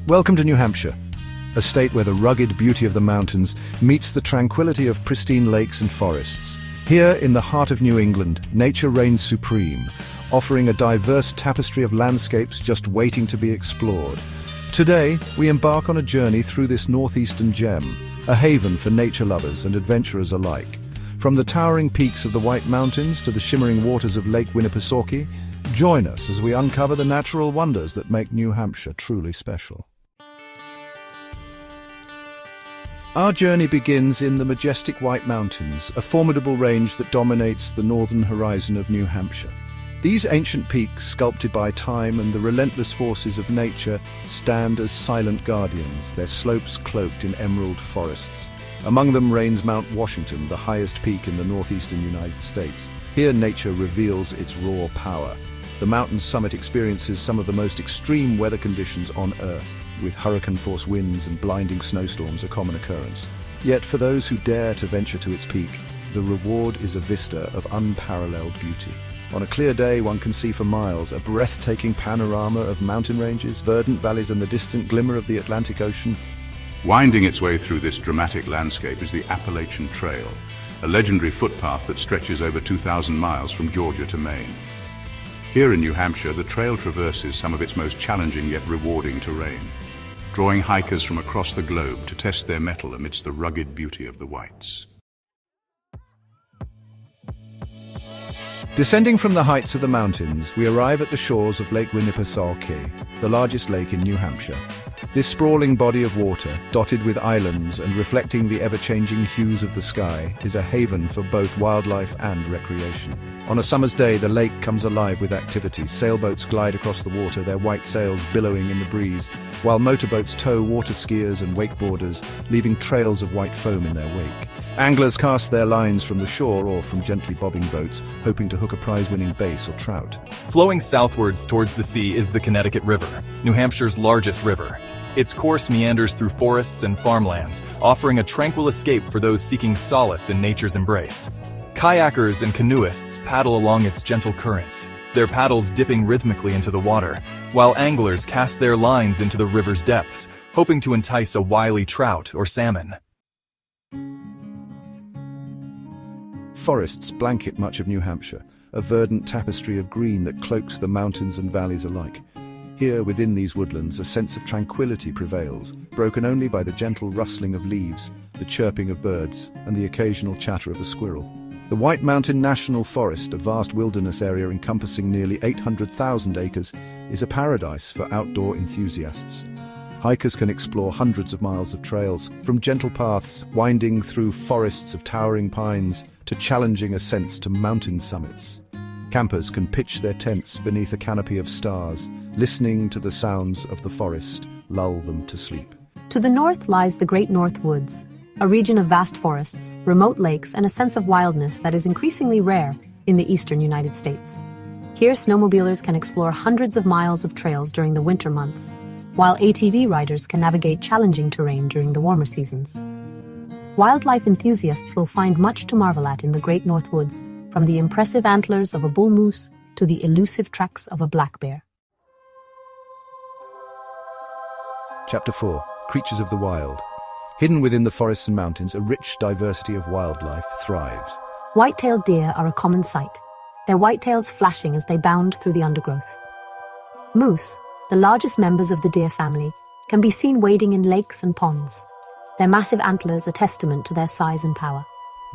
Welcome to New Hampshire, a state where the rugged beauty of the mountains meets the tranquility of pristine lakes and forests. Here, in the heart of New England, nature reigns supreme, offering a diverse tapestry of landscapes just waiting to be explored. Today, we embark on a journey through this northeastern gem, a haven for nature lovers and adventurers alike. From the towering peaks of the White Mountains to the shimmering waters of Lake Winnipesaukee, join us as we uncover the natural wonders that make New Hampshire truly special. Our journey begins in the majestic White Mountains, a formidable range that dominates the northern horizon of New Hampshire. These ancient peaks, sculpted by time and the relentless forces of nature, stand as silent guardians, their slopes cloaked in emerald forests. Among them reigns Mount Washington, the highest peak in the northeastern United States. Here nature reveals its raw power. The mountain's summit experiences some of the most extreme weather conditions on Earth, with hurricane-force winds and blinding snowstorms a common occurrence. Yet for those who dare to venture to its peak, the reward is a vista of unparalleled beauty. On a clear day, one can see for miles a breathtaking panorama of mountain ranges, verdant valleys, and the distant glimmer of the Atlantic Ocean. Winding its way through this dramatic landscape is the Appalachian Trail, a legendary footpath that stretches over 2,000 miles from Georgia to Maine. Here in New Hampshire, the trail traverses some of its most challenging yet rewarding terrain, drawing hikers from across the globe to test their mettle amidst the rugged beauty of the Whites. Descending from the heights of the mountains, we arrive at the shores of Lake Winnipesaukee, the largest lake in New Hampshire. This sprawling body of water, dotted with islands and reflecting the ever-changing hues of the sky, is a haven for both wildlife and recreation. On a summer's day, the lake comes alive with activity. Sailboats glide across the water, their white sails billowing in the breeze, while motorboats tow water skiers and wakeboarders, leaving trails of white foam in their wake. Anglers cast their lines from the shore or from gently bobbing boats, hoping to hook a prize-winning bass or trout. Flowing southwards towards the sea is the Connecticut River, New Hampshire's largest river. Its course meanders through forests and farmlands, offering a tranquil escape for those seeking solace in nature's embrace. Kayakers and canoeists paddle along its gentle currents, their paddles dipping rhythmically into the water, while anglers cast their lines into the river's depths, hoping to entice a wily trout or salmon. Forests blanket much of New Hampshire, a verdant tapestry of green that cloaks the mountains and valleys alike. Here, within these woodlands, a sense of tranquility prevails, broken only by the gentle rustling of leaves, the chirping of birds, and the occasional chatter of a squirrel. The White Mountain National Forest, a vast wilderness area encompassing nearly 800,000 acres, is a paradise for outdoor enthusiasts. Hikers can explore hundreds of miles of trails, from gentle paths winding through forests of towering pines to challenging ascents to mountain summits. Campers can pitch their tents beneath a canopy of stars, listening to the sounds of the forest lull them to sleep. To the north lies the Great North Woods, a region of vast forests, remote lakes, and a sense of wildness that is increasingly rare in the eastern United States. Here, snowmobilers can explore hundreds of miles of trails during the winter months, while ATV riders can navigate challenging terrain during the warmer seasons. Wildlife enthusiasts will find much to marvel at in the Great North Woods, from the impressive antlers of a bull moose to the elusive tracks of a black bear. Chapter 4. Creatures of the Wild. Hidden within the forests and mountains, a rich diversity of wildlife thrives. White-tailed deer are a common sight, their white tails flashing as they bound through the undergrowth. Moose, the largest members of the deer family, can be seen wading in lakes and ponds, their massive antlers a testament to their size and power.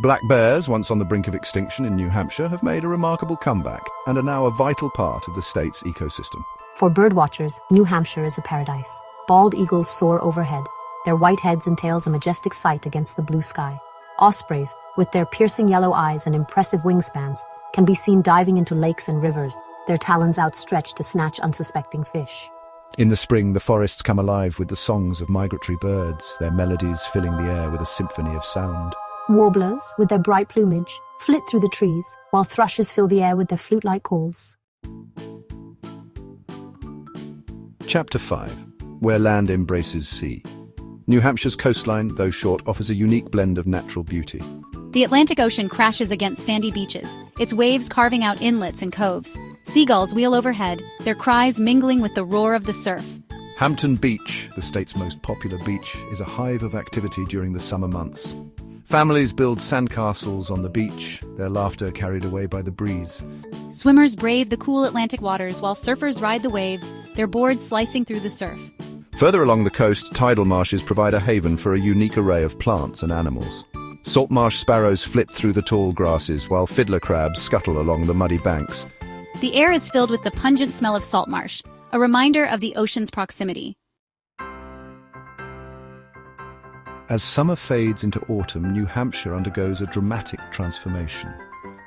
Black bears, once on the brink of extinction in New Hampshire, have made a remarkable comeback and are now a vital part of the state's ecosystem. For birdwatchers, New Hampshire is a paradise. Bald eagles soar overhead, their white heads and tails a majestic sight against the blue sky. Ospreys, with their piercing yellow eyes and impressive wingspans, can be seen diving into lakes and rivers, their talons outstretched to snatch unsuspecting fish. In the spring, the forests come alive with the songs of migratory birds, their melodies filling the air with a symphony of sound. Warblers, with their bright plumage, flit through the trees, while thrushes fill the air with their flute-like calls. Chapter 5. Where land embraces sea. New Hampshire's coastline, though short, offers a unique blend of natural beauty. The Atlantic Ocean crashes against sandy beaches, its waves carving out inlets and coves. Seagulls wheel overhead, their cries mingling with the roar of the surf. Hampton Beach, the state's most popular beach, is a hive of activity during the summer months. Families build sandcastles on the beach, their laughter carried away by the breeze. Swimmers brave the cool Atlantic waters while surfers ride the waves, their boards slicing through the surf. Further along the coast, tidal marshes provide a haven for a unique array of plants and animals. Salt marsh sparrows flit through the tall grasses, while fiddler crabs scuttle along the muddy banks. The air is filled with the pungent smell of salt marsh, a reminder of the ocean's proximity. As summer fades into autumn, New Hampshire undergoes a dramatic transformation.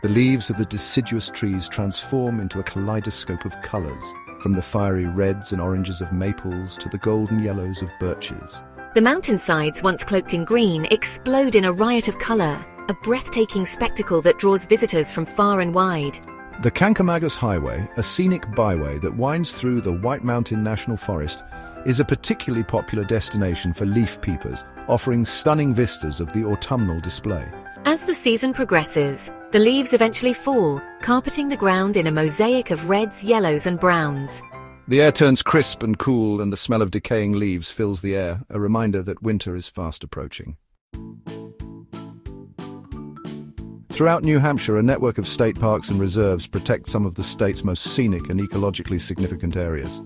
The leaves of the deciduous trees transform into a kaleidoscope of colors, from the fiery reds and oranges of maples to the golden yellows of birches. The mountainsides, once cloaked in green, explode in a riot of color, a breathtaking spectacle that draws visitors from far and wide. The Kancamagus Highway, a scenic byway that winds through the White Mountain National Forest, is a particularly popular destination for leaf peepers, offering stunning vistas of the autumnal display. As the season progresses, the leaves eventually fall, carpeting the ground in a mosaic of reds, yellows, and browns. The air turns crisp and cool, and the smell of decaying leaves fills the air, a reminder that winter is fast approaching. Throughout New Hampshire, a network of state parks and reserves protect some of the state's most scenic and ecologically significant areas.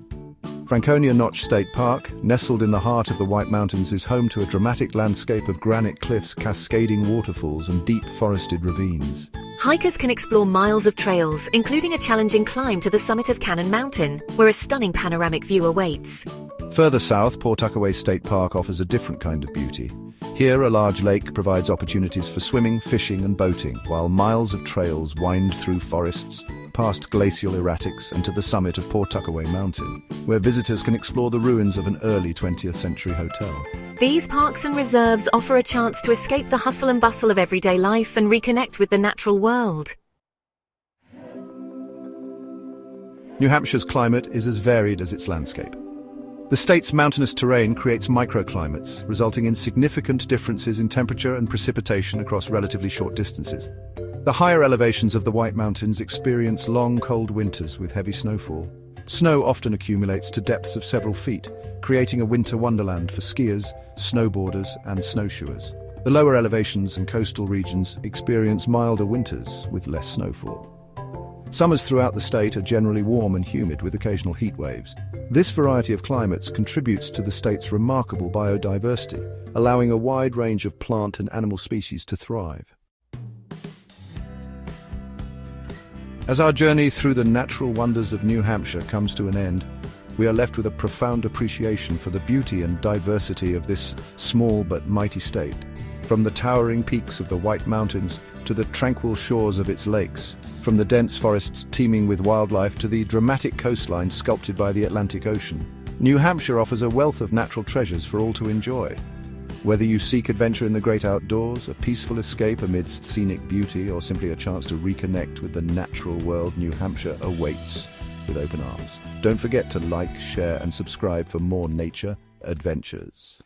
Franconia Notch State Park, nestled in the heart of the White Mountains, is home to a dramatic landscape of granite cliffs, cascading waterfalls, and deep forested ravines. Hikers can explore miles of trails, including a challenging climb to the summit of Cannon Mountain, where a stunning panoramic view awaits. Further south, Pawtuckaway State Park offers a different kind of beauty. Here, a large lake provides opportunities for swimming, fishing, and boating, while miles of trails wind through forests, past glacial erratics, and to the summit of Pawtuckaway Mountain, where visitors can explore the ruins of an early 20th century hotel. These parks and reserves offer a chance to escape the hustle and bustle of everyday life and reconnect with the natural world. New Hampshire's climate is as varied as its landscape. The state's mountainous terrain creates microclimates, resulting in significant differences in temperature and precipitation across relatively short distances. The higher elevations of the White Mountains experience long, cold winters with heavy snowfall. Snow often accumulates to depths of several feet, creating a winter wonderland for skiers, snowboarders, and snowshoers. The lower elevations and coastal regions experience milder winters with less snowfall. Summers throughout the state are generally warm and humid with occasional heat waves. This variety of climates contributes to the state's remarkable biodiversity, allowing a wide range of plant and animal species to thrive. As our journey through the natural wonders of New Hampshire comes to an end, we are left with a profound appreciation for the beauty and diversity of this small but mighty state. From the towering peaks of the White Mountains to the tranquil shores of its lakes, from the dense forests teeming with wildlife to the dramatic coastline sculpted by the Atlantic Ocean, New Hampshire offers a wealth of natural treasures for all to enjoy. Whether you seek adventure in the great outdoors, a peaceful escape amidst scenic beauty, or simply a chance to reconnect with the natural world, New Hampshire awaits with open arms. Don't forget to like, share, and subscribe for more nature adventures.